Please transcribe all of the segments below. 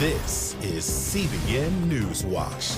This is CBN NewsWatch.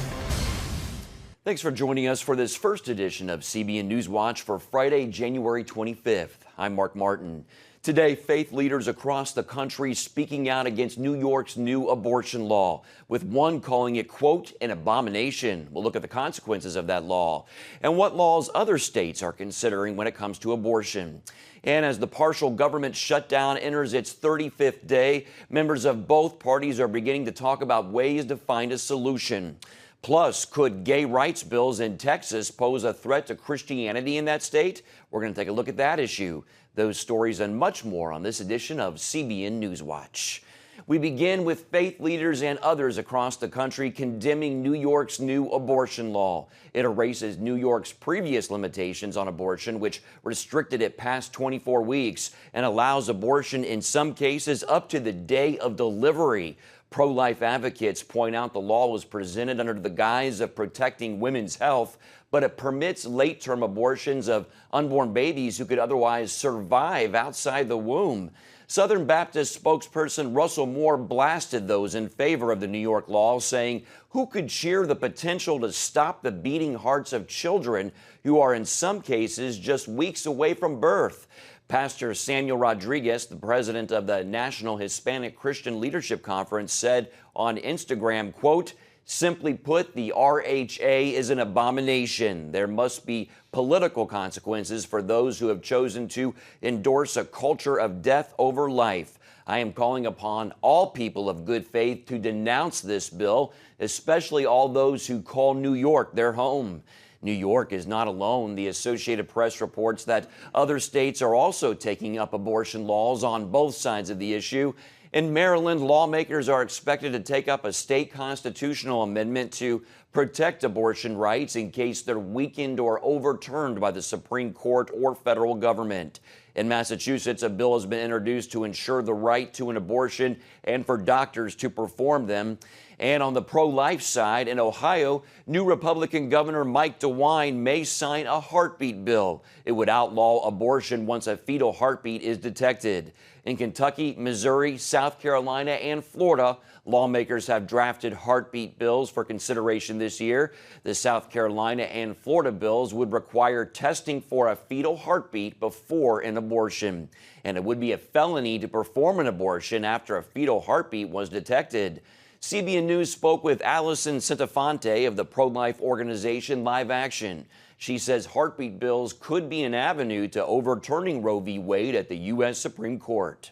Thanks for joining us for this first edition of CBN NewsWatch for Friday, January 25th. I'm Mark Martin. Today, faith leaders across the country speaking out against New York's new abortion law, with one calling it, quote, an abomination. We'll look at the consequences of that law and what laws other states are considering when it comes to abortion. And as the partial government shutdown enters its 35th day, members of both parties are beginning to talk about ways to find a solution. Plus, could gay rights bills in Texas pose a threat to Christianity in that state? We're going to take a look at that issue. Those stories and much more on this edition of CBN NewsWatch. We begin with faith leaders and others across the country condemning New York's new abortion law. It erases New York's previous limitations on abortion, which restricted it past 24 weeks and allows abortion in some cases up to the day of delivery. Pro-life advocates point out the law was presented under the guise of protecting women's health, but it permits late-term abortions of unborn babies who could otherwise survive outside the womb. Southern Baptist spokesperson Russell Moore blasted those in favor of the New York law, saying, "Who could cheer the potential to stop the beating hearts of children who are in some cases just weeks away from birth?" Pastor Samuel Rodriguez, the president of the National Hispanic Christian Leadership Conference, said on Instagram, quote, "Simply put, the RHA is an abomination. There must be political consequences for those who have chosen to endorse a culture of death over life. I am calling upon all people of good faith to denounce this bill, especially all those who call New York their home." New York is not alone. The Associated Press reports that other states are also taking up abortion laws on both sides of the issue. In Maryland, lawmakers are expected to take up a state constitutional amendment to protect abortion rights in case they're weakened or overturned by the Supreme Court or federal government. In Massachusetts, a bill has been introduced to ensure the right to an abortion and for doctors to perform them. And on the pro-life side, in Ohio, new Republican Governor Mike DeWine may sign a heartbeat bill. It would outlaw abortion once a fetal heartbeat is detected. In Kentucky, Missouri, South Carolina, and Florida, lawmakers have drafted heartbeat bills for consideration this year. The South Carolina and Florida bills would require testing for a fetal heartbeat before an abortion. And it would be a felony to perform an abortion after a fetal heartbeat was detected. CBN News spoke with Allison Centofonte of the pro-life organization Live Action. She says heartbeat bills could be an avenue to overturning Roe v. Wade at the U.S. Supreme Court.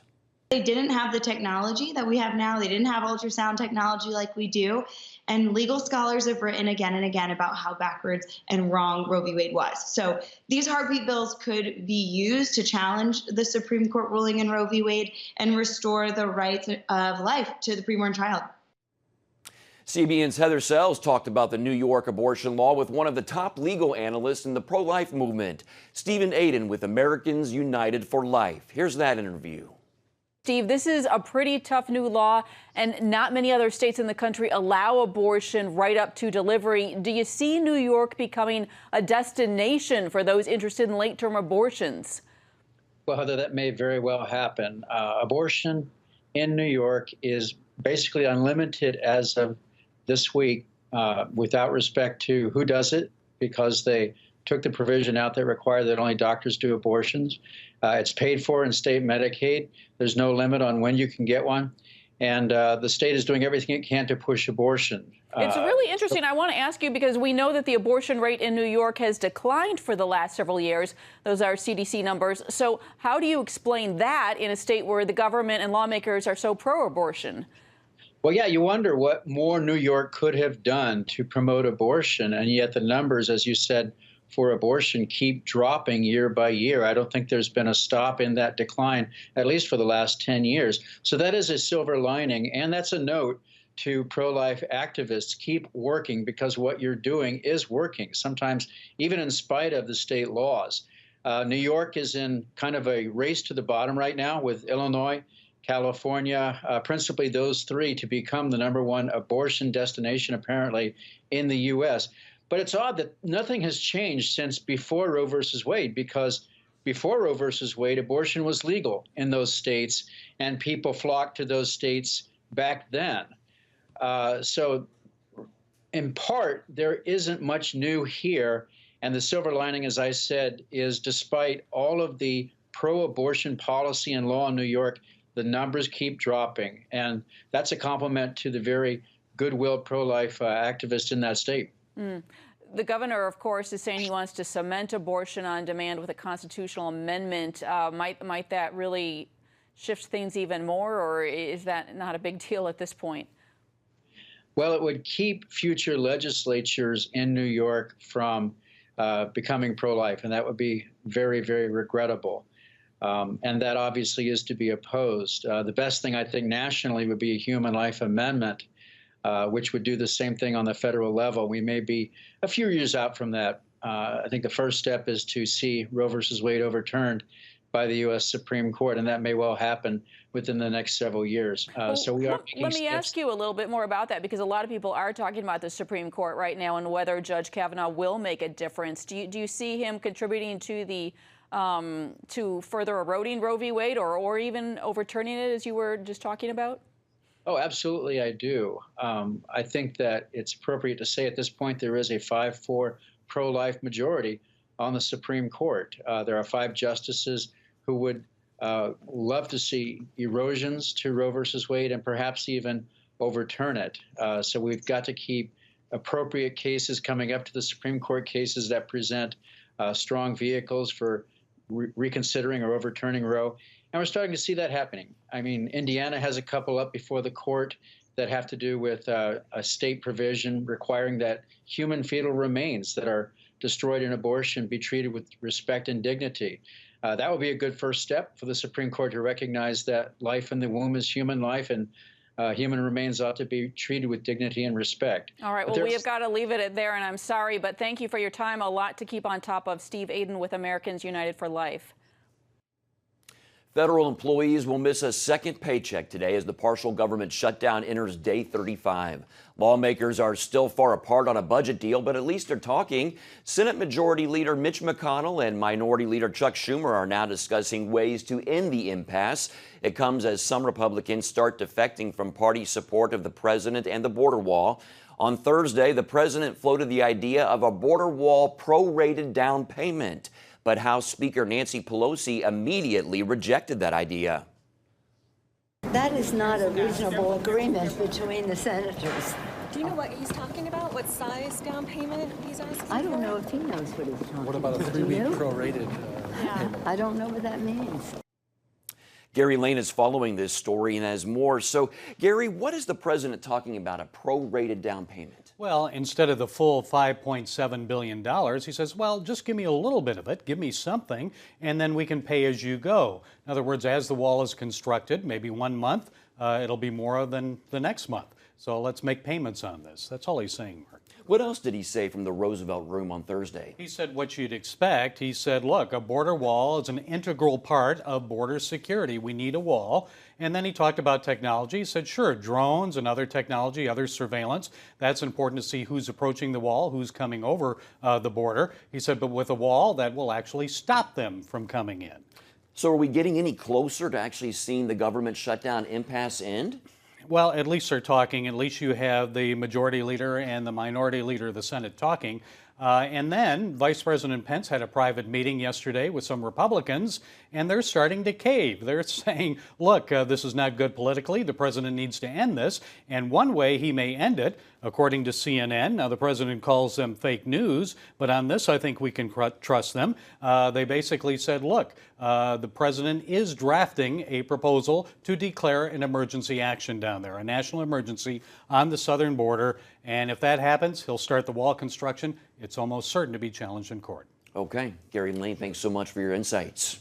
They didn't have the technology that we have now. They didn't have ultrasound technology like we do. And legal scholars have written again and again about how backwards and wrong Roe v. Wade was. So these heartbeat bills could be used to challenge the Supreme Court ruling in Roe v. Wade and restore the rights of life to the preborn child. CBN's Heather Sells talked about the New York abortion law with one of the top legal analysts in the pro-life movement, Stephen Aden with Americans United for Life. Here's that interview. Steve, this is a pretty tough new law, and not many other states in the country allow abortion right up to delivery. Do you see New York becoming a destination for those interested in late-term abortions? Well, Heather, that may very well happen. Abortion in New York is basically unlimited as of this week, without respect to who does it, because they took the provision out that required that only doctors do abortions. It's paid for in state Medicaid. There's no limit on when you can get one. And the state is doing everything it can to push abortion. It's really interesting. I want to ask you, because we know that the abortion rate in New York has declined for the last several years. Those are CDC numbers. So how do you explain that in a state where the government and lawmakers are so pro-abortion? Well, yeah, you wonder what more New York could have done to promote abortion, and yet the numbers, as you said, for abortion keep dropping year by year. I don't think there's been a stop in that decline, at least for the last 10 years. So that is a silver lining, and that's a note to pro-life activists. Keep working, because what you're doing is working, sometimes even in spite of the state laws. New York is in kind of a race to the bottom right now with Illinois, California, principally those three, to become the #1 abortion destination, apparently, in the U.S. But it's odd that nothing has changed since before Roe versus Wade, because before Roe versus Wade, abortion was legal in those states, and people flocked to those states back then. So in part, there isn't much new here. And the silver lining, as I said, is despite all of the pro-abortion policy and law in New York, the numbers keep dropping. And that's a compliment to the very goodwill pro-life activists in that state. The governor, of course, is saying he wants to cement abortion on demand with a constitutional amendment. Might that really shift things even more, or is that not a big deal at this point? Well, it would keep future legislatures in New York from becoming pro-life, and that would be very, very regrettable. And that obviously is to be opposed. The best thing, I think, nationally would be a human life amendment, which would do the same thing on the federal level. We may be a few years out from that. I think the first step is to see Roe versus Wade overturned by the U.S. Supreme Court, and that may well happen within the next several years. So we are making Let me ask you a little bit more about that, because a lot of people are talking about the Supreme Court right now and whether Judge Kavanaugh will make a difference. Do you see him contributing to the to further eroding Roe v. Wade, or even overturning it, as you were just talking about? Oh, absolutely, I do. I think that it's appropriate to say at this point there is a 5-4 pro-life majority on the Supreme Court. There are 5 justices who would love to see erosions to Roe versus Wade and perhaps even overturn it. So we've got to keep appropriate cases coming up to the Supreme Court, cases that present strong vehicles for reconsidering or overturning Roe. And we're starting to see that happening. I mean, Indiana has a couple up before the court that have to do with a state provision requiring that human fetal remains that are destroyed in abortion be treated with respect and dignity. That would be a good first step for the Supreme Court to recognize that life in the womb is human life, and human remains ought to be treated with dignity and respect. All right, well, we have got to leave it at there, and I'm sorry, but thank you for your time. A lot to keep on top of. Steve Aden with Americans United for Life. Federal employees will miss a second paycheck today as the partial government shutdown enters day 35. Lawmakers are still far apart on a budget deal, but at least they're talking. Senate Majority Leader Mitch McConnell and Minority Leader Chuck Schumer are now discussing ways to end the impasse. It comes as some Republicans start defecting from party support of the president and the border wall. On Thursday, the president floated the idea of a border wall prorated down payment. But House Speaker Nancy Pelosi immediately rejected that idea. That is not a reasonable agreement between the senators. Do you know what he's talking about? What size down payment he's asking I don't for? know if he knows what he's talking about. What about a 3-week prorated payment? I don't know what that means. Gary Lane is following this story and has more. So, Gary, what is the president talking about, a prorated down payment? Well, instead of the full $5.7 billion, he says, well, just give me a little bit of it, give me something, and then we can pay as you go. In other words, as the wall is constructed, maybe 1 month, it'll be more than the next month. So let's make payments on this. That's all he's saying, Mark. What else did he say from the Roosevelt Room on Thursday? He said what you'd expect. He said, look, a border wall is an integral part of border security. We need a wall. And then he talked about technology. He said, sure, drones and other technology, other surveillance. That's important to see who's approaching the wall, who's coming over the border. He said, but with a wall, that will actually stop them from coming in. So are we getting any closer to actually seeing the government shutdown impasse end? Well, at least they're talking. At least you have the majority leader and the minority leader of the Senate talking. And then Vice President Pence had a private meeting yesterday with some Republicans, and they're starting to cave. They're saying, look, this is not good politically. The president needs to end this. And one way he may end it, according to CNN, now the president calls them fake news, but on this I think we can trust them. They basically said, look, the president is drafting a proposal to declare an emergency action down there, a national emergency on the southern border. And if that happens, he'll start the wall construction. It's almost certain to be challenged in court. Okay. Gary Lane, thanks so much for your insights.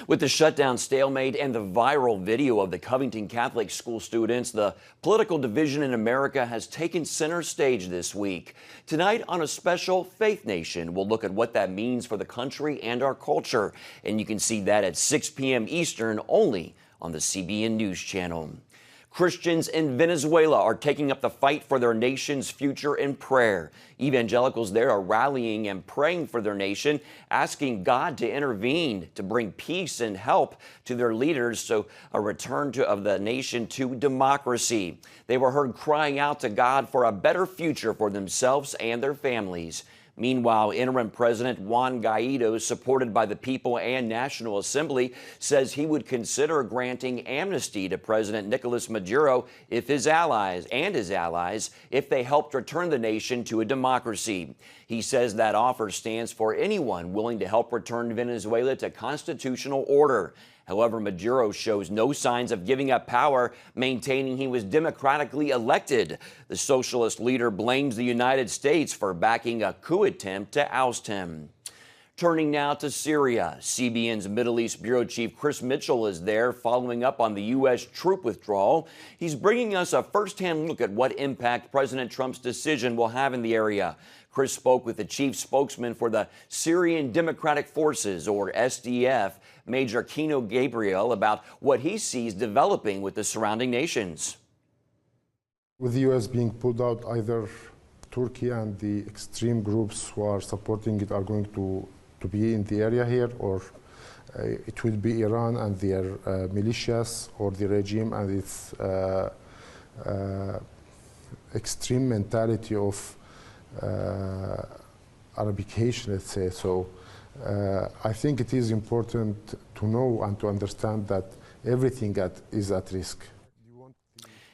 With the shutdown stalemate and the viral video of the Covington Catholic school students, the political division in America has taken center stage this week. Tonight on a special Faith Nation, we'll look at what that means for the country and our culture. And you can see that at 6 p.m. Eastern only on the CBN News Channel. Christians in Venezuela are taking up the fight for their nation's future in prayer. Evangelicals there are rallying and praying for their nation, asking God to intervene to bring peace and help to their leaders, so a return of the nation to democracy. They were heard crying out to God for a better future for themselves and their families. Meanwhile, interim President Juan Guaido, supported by the people and National Assembly, says he would consider granting amnesty to President Nicolas Maduro if his allies, if they helped return the nation to a democracy. He says that offer stands for anyone willing to help return Venezuela to constitutional order. However, Maduro shows no signs of giving up power, maintaining he was democratically elected. The socialist leader blames the United States for backing a coup attempt to oust him. Turning now to Syria, CBN's Middle East Bureau Chief Chris Mitchell is there following up on the U.S. troop withdrawal. He's bringing us a first-hand look at what impact President Trump's decision will have in the area. Chris spoke with the chief spokesman for the Syrian Democratic Forces, or SDF, Major Kino Gabriel, about what he sees developing with the surrounding nations. With the U.S. being pulled out, either Turkey and the extreme groups who are supporting it are going to be in the area here, or it will be Iran and their militias, or the regime and its extreme mentality of Arabication, let's say. So I think it is important to know and to understand that everything is at risk.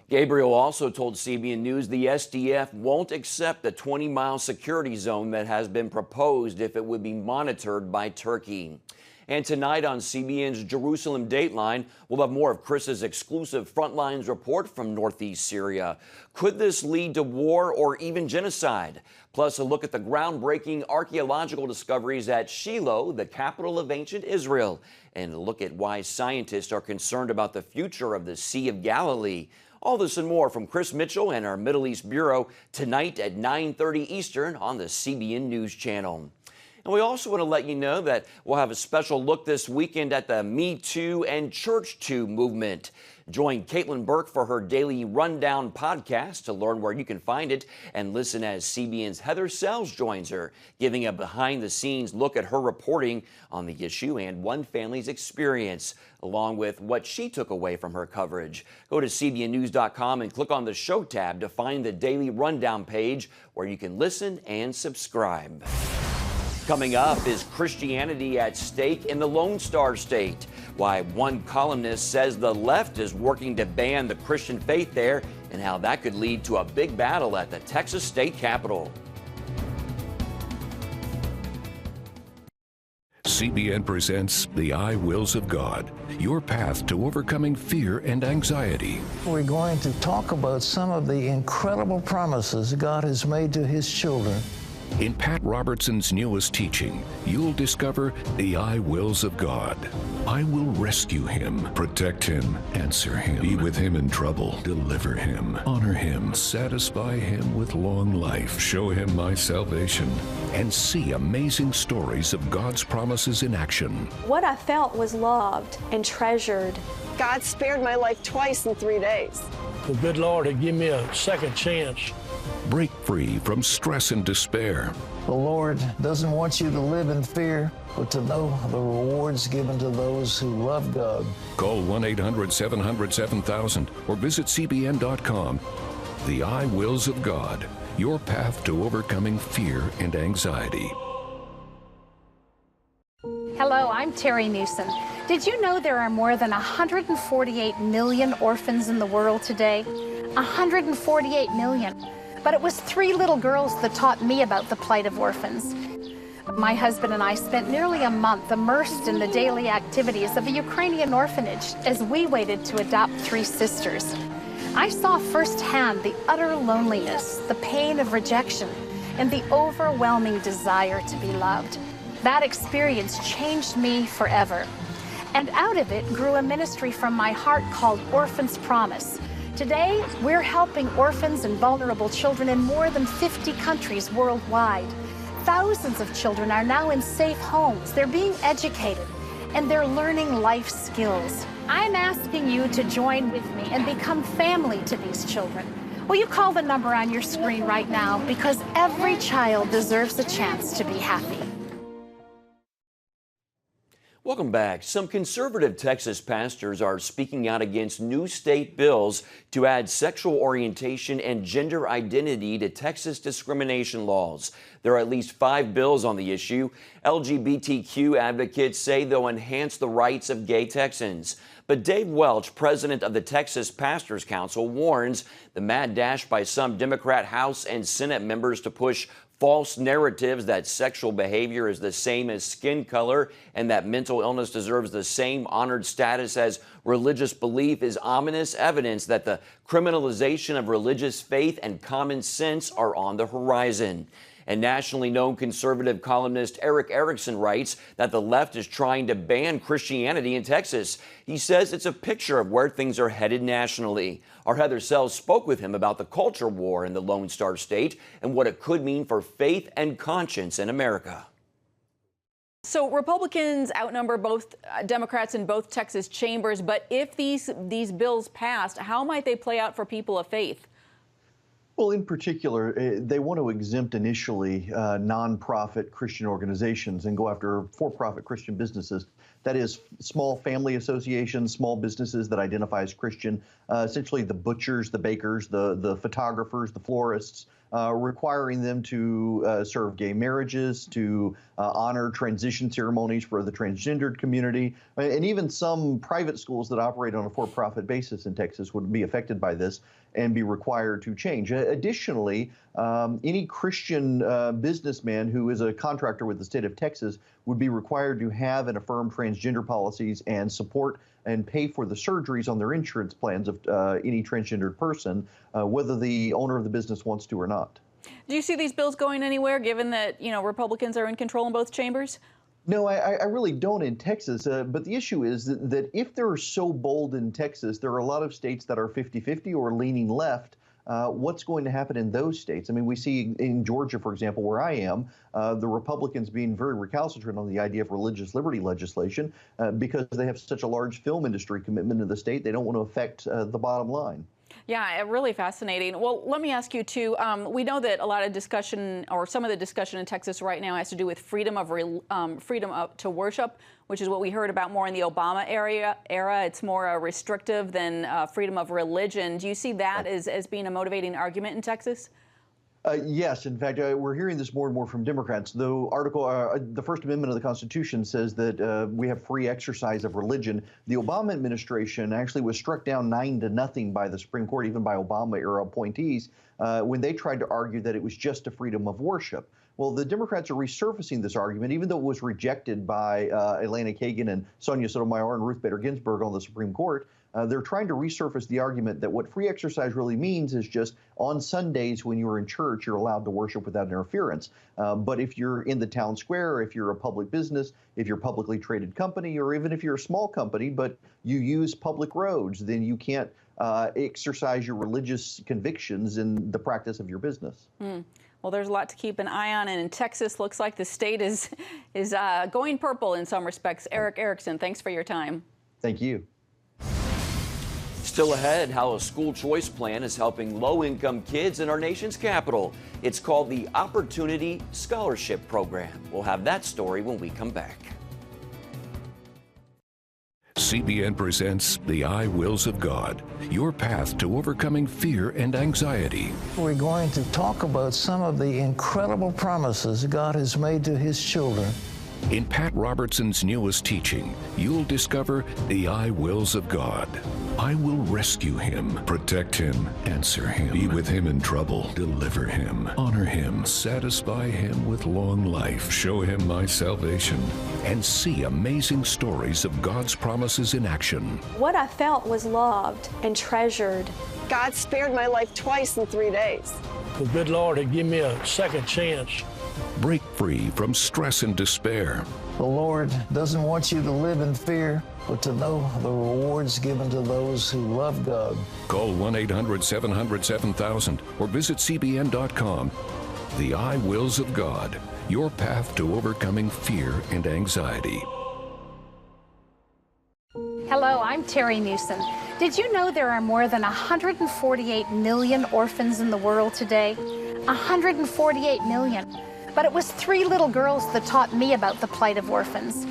Gabriel also told CBN News the SDF won't accept the 20-mile security zone that has been proposed if it would be monitored by Turkey. And tonight on CBN's Jerusalem Dateline, we'll have more of Chris's exclusive Frontlines report from northeast Syria. Could this lead to war or even genocide? Plus, a look at the groundbreaking archaeological discoveries at Shiloh, the capital of ancient Israel. And a look at why scientists are concerned about the future of the Sea of Galilee. All this and more from Chris Mitchell and our Middle East Bureau tonight at 9:30 Eastern on the CBN News Channel. And we also want to let you know that we'll have a special look this weekend at the Me Too and Church Too movement. Join Caitlin Burke for her daily rundown podcast to learn where you can find it, and listen as CBN's Heather Sells joins her, giving a behind-the-scenes look at her reporting on the issue and one family's experience, along with what she took away from her coverage. Go to cbnnews.com and click on the Show tab to find the daily rundown page where you can listen and subscribe. Coming up, is Christianity at stake in the Lone Star State? Why one columnist says the left is working to ban the Christian faith there, and how that could lead to a big battle at the Texas state capitol. CBN presents The I Wills of God, your path to overcoming fear and anxiety. We're going to talk about some of the incredible promises God has made to His children. In Pat Robertson's newest teaching, you'll discover the I wills of God. I will rescue him, protect him, answer him, be with him in trouble, deliver him, honor him, satisfy him with long life, show him my salvation, and see amazing stories of God's promises in action. What I felt was loved and treasured. God spared my life twice in 3 days. The good Lord had given me a second chance. Break free from stress and despair. The Lord doesn't want you to live in fear, but to know the rewards given to those who love God. Call 1-800-700-7000 or visit cbn.com. The I Wills of God, your path to overcoming fear and anxiety. Hello, I'm Terry Newsom. Did you know there are more than 148 million orphans in the world today? 148 million. But it was 3 little girls that taught me about the plight of orphans. My husband and I spent nearly a month immersed in the daily activities of a Ukrainian orphanage as we waited to adopt 3 sisters. I saw firsthand the utter loneliness, the pain of rejection, and the overwhelming desire to be loved. That experience changed me forever. And out of it grew a ministry from my heart called Orphans Promise. Today, we're helping orphans and vulnerable children in more than 50 countries worldwide. Thousands of children are now in safe homes. They're being educated, and they're learning life skills. I'm asking you to join with me and become family to these children. Will you call the number on your screen right now? Because every child deserves a chance to be happy. Welcome back. Some conservative Texas pastors are speaking out against new state bills to add sexual orientation and gender identity to Texas discrimination laws. There are at least 5 bills on the issue. LGBTQ advocates say they'll enhance the rights of gay Texans. But Dave Welch, president of the Texas Pastors Council, warns the mad dash by some Democrat House and Senate members to push false narratives that sexual behavior is the same as skin color and that mental illness deserves the same honored status as religious belief is ominous evidence that the criminalization of religious faith and common sense are on the horizon. And nationally known conservative columnist Eric Erickson writes that the left is trying to ban Christianity in Texas. He says it's a picture of where things are headed nationally. Our Heather Sells spoke with him about the culture war in the Lone Star State and what it could mean for faith and conscience in America. So Republicans outnumber both Democrats in both Texas chambers, but if these bills passed, how might they play out for people of faith? Well, in particular, they want to exempt initially nonprofit Christian organizations and go after for-profit Christian businesses. That is, small family associations, small businesses that identify as Christian, essentially the butchers, the bakers, the photographers, the florists, requiring them to serve gay marriages, to honor transition ceremonies for the transgendered community, and even some private schools that operate on a for-profit basis in Texas would be affected by this and be required to change. Additionally, any Christian businessman who is a contractor with the state of Texas would be required to have and affirm transgender policies and support and pay for the surgeries on their insurance plans of any transgendered person, whether the owner of the business wants to or not. Do you see these bills going anywhere, given that, Republicans are in control in both chambers? No, I really don't in Texas. But the issue is that if they're so bold in Texas, there are a lot of states that are 50-50 or leaning left. What's going to happen in those states? I mean, we see in Georgia, for example, where I am, the Republicans being very recalcitrant on the idea of religious liberty legislation because they have such a large film industry commitment to the state. They don't want to affect the bottom line. Yeah, really fascinating. Well, let me ask you, too, we know that a lot of discussion, or some of the discussion in Texas right now has to do with freedom to worship, which is what we heard about more in the Obama era. It's more restrictive than freedom of religion. Do you see that as being a motivating argument in Texas? Yes. In fact, we're hearing this more and more from Democrats. The First Amendment of the Constitution says that we have free exercise of religion. The Obama administration actually was struck down 9-0 by the Supreme Court, even by Obama-era appointees, when they tried to argue that it was just a freedom of worship. Well, the Democrats are resurfacing this argument, even though it was rejected by Elena Kagan and Sonia Sotomayor and Ruth Bader Ginsburg on the Supreme Court. They're trying to resurface the argument that what free exercise really means is just on Sundays when you're in church, you're allowed to worship without interference. But if you're in the town square, if you're a public business, if you're a publicly traded company, or even if you're a small company, but you use public roads, then you can't exercise your religious convictions in the practice of your business. Well, there's a lot to keep an eye on, and in Texas, looks like the state is going purple in some respects. Eric Erickson, thanks for your time. Thank you. Still ahead, how a school choice plan is helping low-income kids in our nation's capital. It's called the Opportunity Scholarship Program. We'll have that story when we come back. CBN presents The I Wills of God, your path to overcoming fear and anxiety. We're going to talk about some of the incredible promises God has made to His children. In Pat Robertson's newest teaching, you'll discover the I wills of God. I will rescue him, protect him, answer him, be with him in trouble, deliver him, honor him, satisfy him with long life, show him my salvation, and see amazing stories of God's promises in action. What I felt was loved and treasured. God spared my life twice in 3 days. The good Lord had given me a second chance. Break free from stress and despair. The Lord doesn't want you to live in fear, but to know the rewards given to those who love God. Call 1-800-700-7000 or visit CBN.com. The I Wills of God, your path to overcoming fear and anxiety. Hello, I'm Terry Newsom. Did you know there are more than 148 million orphans in the world today? 148 million. But it was 3 little girls that taught me about the plight of orphans.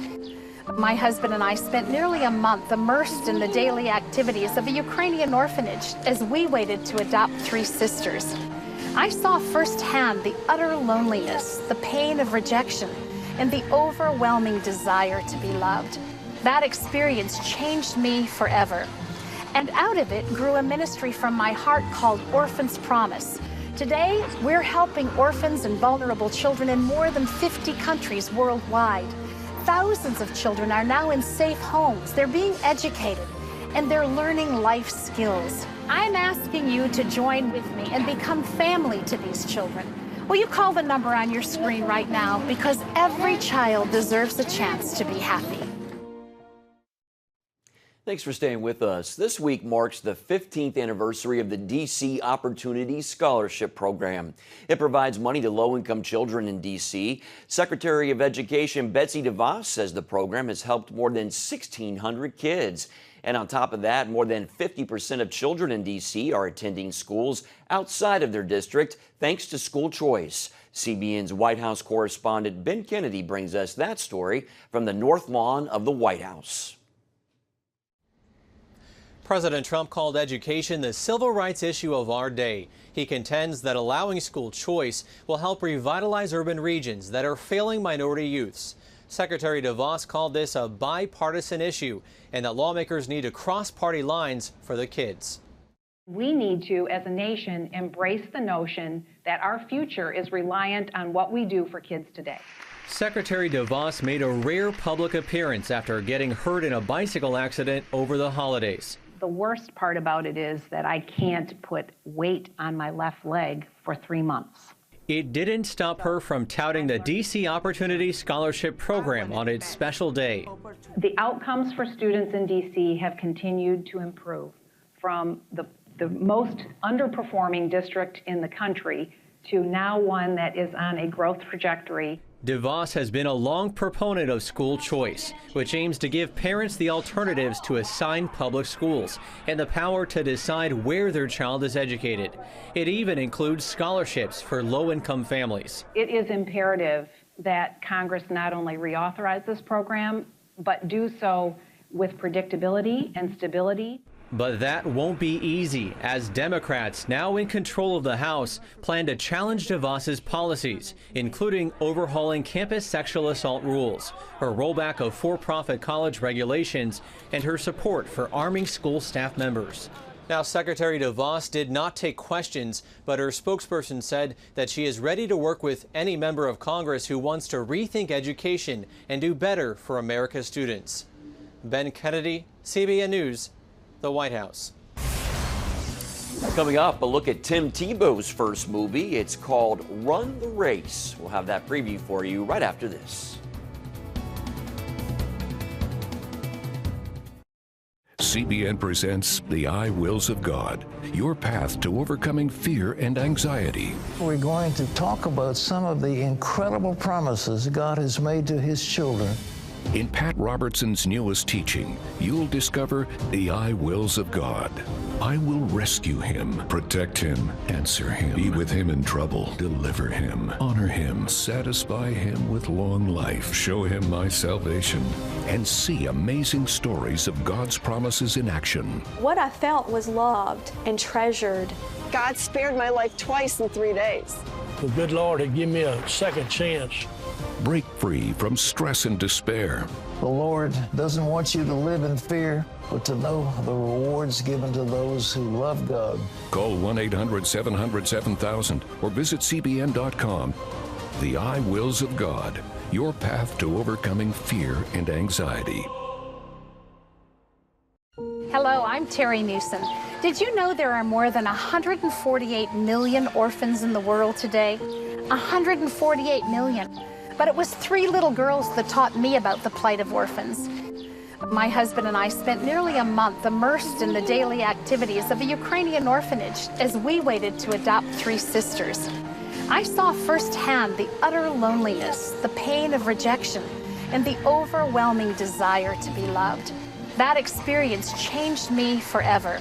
My husband and I spent nearly a month immersed in the daily activities of a Ukrainian orphanage as we waited to adopt 3 sisters. I saw firsthand the utter loneliness, the pain of rejection, and the overwhelming desire to be loved. That experience changed me forever. And out of it grew a ministry from my heart called Orphans Promise. Today, we're helping orphans and vulnerable children in more than 50 countries worldwide. Thousands of children are now in safe homes. They're being educated, and they're learning life skills. I'm asking you to join with me and become family to these children. Will you call the number on your screen right now? Because every child deserves a chance to be happy. Thanks for staying with us. This week marks the 15th anniversary of the D.C. Opportunity Scholarship Program. It provides money to low-income children in D.C. Secretary of Education Betsy DeVos says the program has helped more than 1,600 kids. And on top of that, more than 50% of children in D.C. are attending schools outside of their district thanks to school choice. CBN's White House correspondent Ben Kennedy brings us that story from the North Lawn of the White House. President Trump called education the civil rights issue of our day. He contends that allowing school choice will help revitalize urban regions that are failing minority youths. Secretary DeVos called this a bipartisan issue and that lawmakers need to cross party lines for the kids. We need to, as a nation, embrace the notion that our future is reliant on what we do for kids today. Secretary DeVos made a rare public appearance after getting hurt in a bicycle accident over the holidays. The worst part about it is that I can't put weight on my left leg for 3 months. It didn't stop her from touting the D.C. Opportunity Scholarship Program on its special day. The outcomes for students in D.C. have continued to improve from the most underperforming district in the country to now one that is on a growth trajectory. DeVos has been a long proponent of school choice, which aims to give parents the alternatives to assigned public schools and the power to decide where their child is educated. It even includes scholarships for low-income families. It is imperative that Congress not only reauthorize this program, but do so with predictability and stability. But that won't be easy, as Democrats, now in control of the House, plan to challenge DeVos's policies, including overhauling campus sexual assault rules, her rollback of for-profit college regulations, and her support for arming school staff members. Now, Secretary DeVos did not take questions, but her spokesperson said that she is ready to work with any member of Congress who wants to rethink education and do better for America's students. Ben Kennedy, CBN News, the White House. Coming up, a look at Tim Tebow's first movie. It's called Run the Race. We'll have that preview for you right after this. CBN presents The I Wills of God, your path to overcoming fear and anxiety. We're going to talk about some of the incredible promises God has made to His children. In Pat Robertson's newest teaching, you'll discover the I wills of God. I will rescue him, protect him, answer him, be with him in trouble, deliver him, honor him, satisfy him with long life, show him my salvation, and see amazing stories of God's promises in action. What I felt was loved and treasured. God spared my life twice in 3 days. The good Lord had given me a second chance. Break free from stress and despair. The Lord doesn't want you to live in fear, but to know the rewards given to those who love God. Call 1-800-700-7000 or visit CBN.com. The I Wills of God, your path to overcoming fear and anxiety. Hello, I'm Terry Newsom. Did you know there are more than 148 million orphans in the world today? 148 million. But it was 3 little girls that taught me about the plight of orphans. My husband and I spent nearly a month immersed in the daily activities of a Ukrainian orphanage as we waited to adopt 3 sisters. I saw firsthand the utter loneliness, the pain of rejection, and the overwhelming desire to be loved. That experience changed me forever.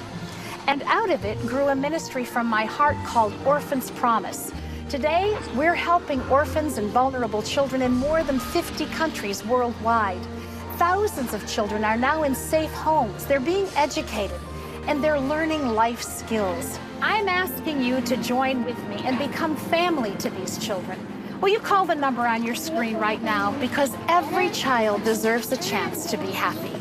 And out of it grew a ministry from my heart called Orphans Promise. Today, we're helping orphans and vulnerable children in more than 50 countries worldwide. Thousands of children are now in safe homes. They're being educated, and they're learning life skills. I'm asking you to join with me and become family to these children. Will you call the number on your screen right now? Because every child deserves a chance to be happy.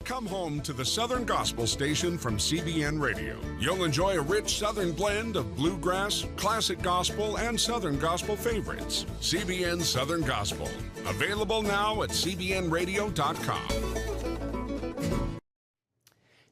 Come home to the Southern Gospel Station from CBN Radio. You'll enjoy a rich Southern blend of bluegrass, classic gospel, and Southern gospel favorites. CBN Southern Gospel. Available now at cbnradio.com.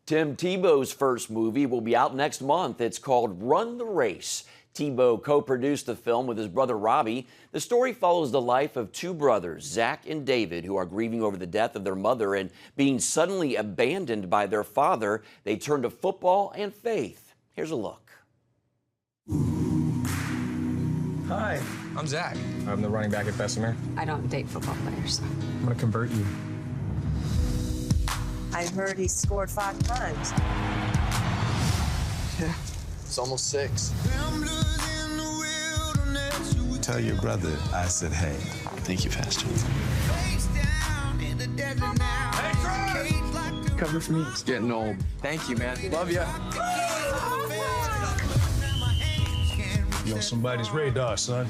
Tim Tebow's first movie will be out next month. It's called Run the Race. Tebow co-produced the film with his brother Robbie. The story follows the life of two brothers, Zach and David, who are grieving over the death of their mother and being suddenly abandoned by their father. They turn to football and faith. Here's a look. Hi, I'm Zach. I'm the running back at Bessemer. I don't date football players. I'm gonna convert you. I heard he scored 5 times. Yeah, it's almost 6. Tell your brother I said hey. Thank you, Pastor. Cover for me. It's getting old. Thank you, man. Love ya. You on somebody's radar, son.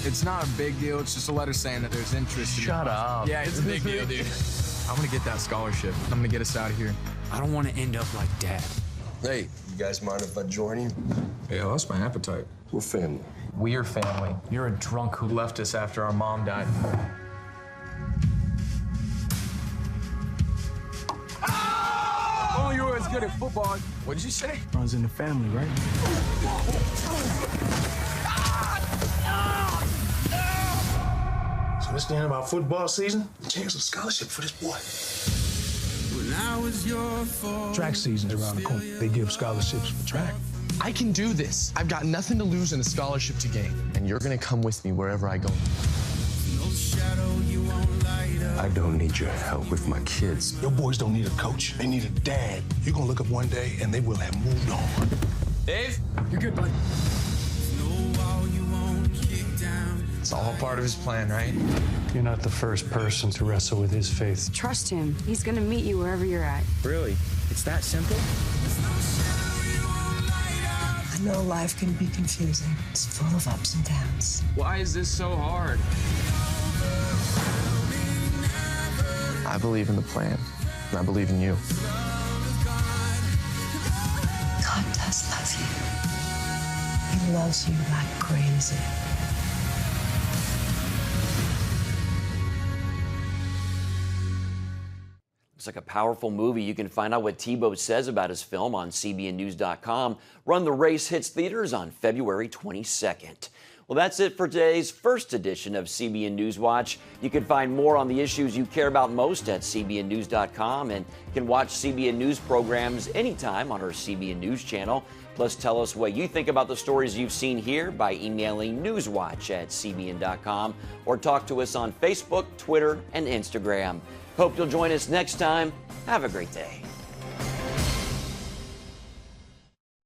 It's not a big deal. It's just a letter saying that there's interest. Shut up. Yeah, it's a big deal, dude. I'm gonna get that scholarship. I'm gonna get us out of here. I don't want to end up like Dad. Hey, you guys mind if I join you? Hey, I lost my appetite. We're family. We're family. You're a drunk who left us after our mom died. Oh, you were as good at football. What did you say? Runs in the family, right? So this the end of our football season? Chance of scholarship for this boy. Track season's around the corner. They give scholarships for track. I can do this. I've got nothing to lose and a scholarship to gain. And you're gonna come with me wherever I go. I don't need your help with my kids. Your boys don't need a coach. They need a dad. You're gonna look up one day and they will have moved on. Dave, you're good, buddy. It's all part of his plan, right? You're not the first person to wrestle with his faith. Trust him. He's going to meet you wherever you're at. Really? It's that simple? I know life can be confusing. It's full of ups and downs. Why is this so hard? I believe in the plan, and I believe in you. God does love you. He loves you like crazy. It's like a powerful movie. You can find out what Tebow says about his film on CBNnews.com. Run the Race hits theaters on February 22nd. Well, that's it for today's first edition of CBN News Watch. You can find more on the issues you care about most at CBNnews.com, and you can watch CBN News programs anytime on our CBN News channel. Plus, tell us what you think about the stories you've seen here by emailing newswatch@cbn.com or talk to us on Facebook, Twitter, and Instagram. Hope you'll join us next time. Have a great day.